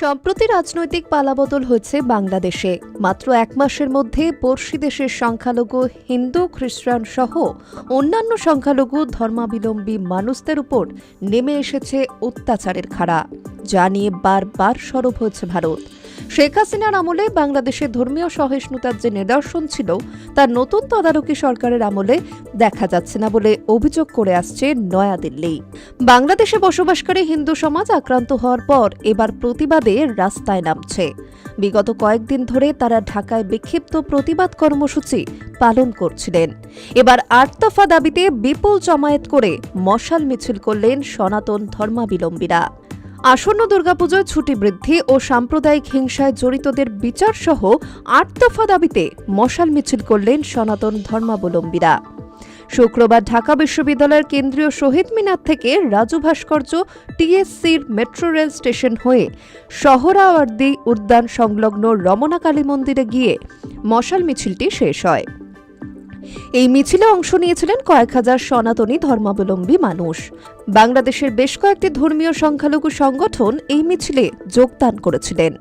সম্প্রতি রাজনৈতিক পালাবদল হয়েছে বাংলাদেশে। মাত্র এক মাসের মধ্যে পড়শি দেশের সংখ্যালঘু হিন্দু খ্রিস্টান সহ অন্যান্য সংখ্যালঘু ধর্মাবলম্বী মানুষদের উপর নেমে এসেছে অত্যাচারের খাড়া, যা নিয়ে বারবার সরব হয়েছে ভারত। শেখ হাসিনার আমলে বাংলাদেশে ধর্মীয় সহিষ্ণুতার যে নিদর্শন ছিল তা নতুন তদারকি সরকারের আমলে দেখা যাচ্ছে না বলে অভিযোগ করে আসছে নয়াদিল্লি। বাংলাদেশে বসবাসকারী হিন্দু সমাজ আক্রান্ত হওয়ার পর এবার প্রতিবাদে রাস্তায় নামছে। বিগত কয়েকদিন ধরে তারা ঢাকায় বিক্ষিপ্ত প্রতিবাদ কর্মসূচি পালন করছিলেন। এবার ৮ দফা দাবিতে বিপুল জমায়েত করে মশাল মিছিল করলেন সনাতন ধর্মাবলম্বীরা। আসন্ন দুর্গাপুজোয় ছুটি বৃদ্ধি ও সাম্প্রদায়িক হিংসায় জড়িতদের বিচার সহ ৮ দফা দাবিতে মশাল মিছিল করলেন সনাতন ধর্মাবলম্বীরা। শুক্রবার ঢাকা বিশ্ববিদ্যালয়ের কেন্দ্রীয় শহীদ মিনার থেকে রাজু ভাস্কর্য টিএসসির মেট্রো রেল স্টেশন হয়ে সোহরাওয়ার্দী উদ্যান সংলগ্ন রমনা কালী মন্দিরে গিয়ে মশাল মিছিলটি শেষ হয়। এই মিছিলে অংশ নিয়েছিলেন কয়েক হাজার সনাতনী ধর্মাবলম্বী মানুষ। বাংলাদেশের বেশ কয়েকটি ধর্মীয় সংখ্যালঘু সংগঠন এই মিছিলে যোগদান করেছিলেন।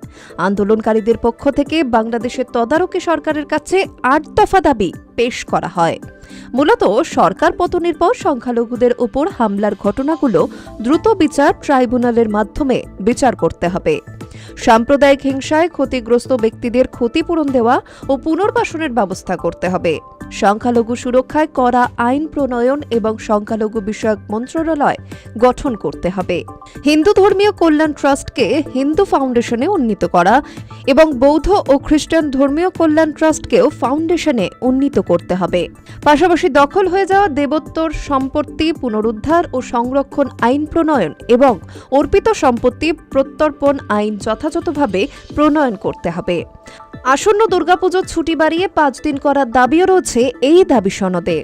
আন্দোলনকারীদের পক্ষ থেকে বাংলাদেশের তদারকি সরকারের কাছে ৮ দফা দাবি পেশ করা হয়। মূলত সরকার পতনের পর সংখ্যালঘুদের উপর হামলার ঘটনাগুলো দ্রুত বিচার ট্রাইব্যুনালের মাধ্যমে বিচার করতে হবে। সাম্প্রদায়িক হিংসায় ক্ষতিগ্রস্ত ব্যক্তিদের ক্ষতিপূরণ দেওয়া ও পুনর্বাসনের ব্যবস্থা করতে হবে। সংখ্যালঘু সুরক্ষায় কড়া আইন প্রণয়ন এবং সংখ্যালঘু বিষয়ক মন্ত্রণালয় গঠন করতে হবে। হিন্দু ধর্মীয় কল্যাণ ট্রাস্টকে হিন্দু ফাউন্ডেশনে উন্নীত করা এবং বৌদ্ধ ও খ্রিস্টান ধর্মীয় কল্যাণ ট্রাস্টকেও ফাউন্ডেশনে উন্নীত করতে হবে। পাশাপাশি দখল হয়ে যাওয়া দেবোত্তর সম্পত্তি পুনরুদ্ধার ও সংরক্ষণ আইন প্রণয়ন এবং অর্পিত সম্পত্তি প্রত্যর্পণ আইন যথাযথভাবে প্রণয়ন করতে হবে। আসন্ন দুর্গাপুজোর ছুটি বাড়িয়ে ৫ দিন করার দাবিও রয়েছে এই দাবি সনদে।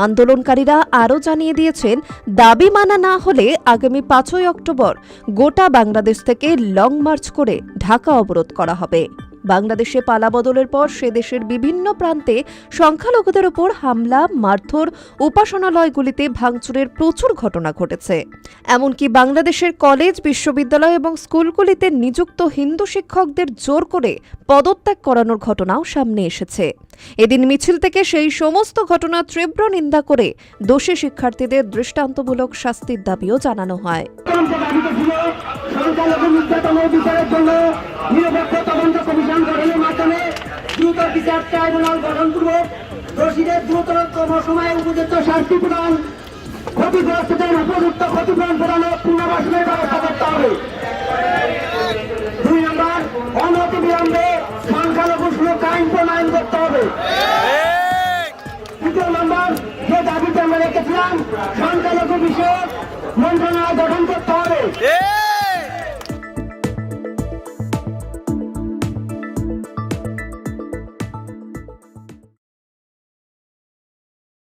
আন্দোলনকারীরা আরও জানিয়ে দিয়েছেন, দাবি মানা না হলে আগামী ৫ই অক্টোবর গোটা বাংলাদেশ থেকে লং মার্চ করে ঢাকা অবরোধ করা হবে। বাংলাদেশে পালাবদলের পর সে দেশের বিভিন্ন প্রান্তে সংখ্যালঘুদের উপর হামলা, মারধর, উপাসনালয়গুলিতে ভাঙচুরের প্রচুর ঘটনা ঘটেছে। এমনকি বাংলাদেশের কলেজ, বিশ্ববিদ্যালয় এবং স্কুলগুলিতে নিযুক্ত হিন্দু শিক্ষকদের জোর করে পদত্যাগ করানোর ঘটনাও সামনে এসেছে। এদিন মিছিল থেকে সেই সমস্ত ঘটনা তীব্র নিন্দা করে দোষী শিক্ষার্থীদের দৃষ্টান্তমূলক শাস্তির দাবিও জানানো হয়। সংখ্যালঘু সুরক্ষা আইন প্রণয়ন করতে হবে। দ্বিতীয় নম্বর যে দাবিতে আমরা রেখেছিলাম, সংখ্যালঘু বিষয়ক মন্ত্রণালয় গঠন করতে হবে।